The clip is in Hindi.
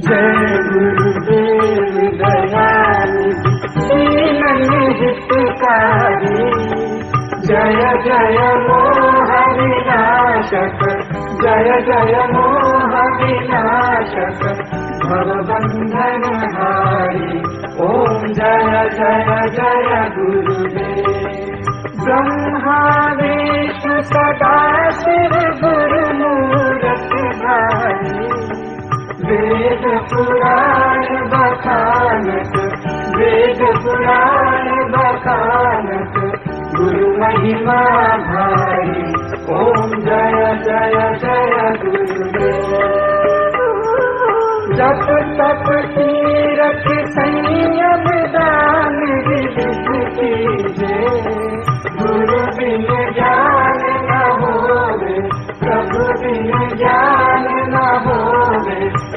जय गुरुदेव दयानिधि दीनन हितकारी, जय जय मोह विनाशक, जय जय मोह विनाशक, भवबंधन हारी। ओम जय जय जय गुरुदेव। ब्रह्मा विष्णु सदा शिव गुरु मूरत भारी, वेद पुराण बखानत, वेद पुराण बखानत, गुरु महिमा भारी। ओम जय जय जय गुरुदेव। जप तप तीरथ संयम दान विधि कीजे,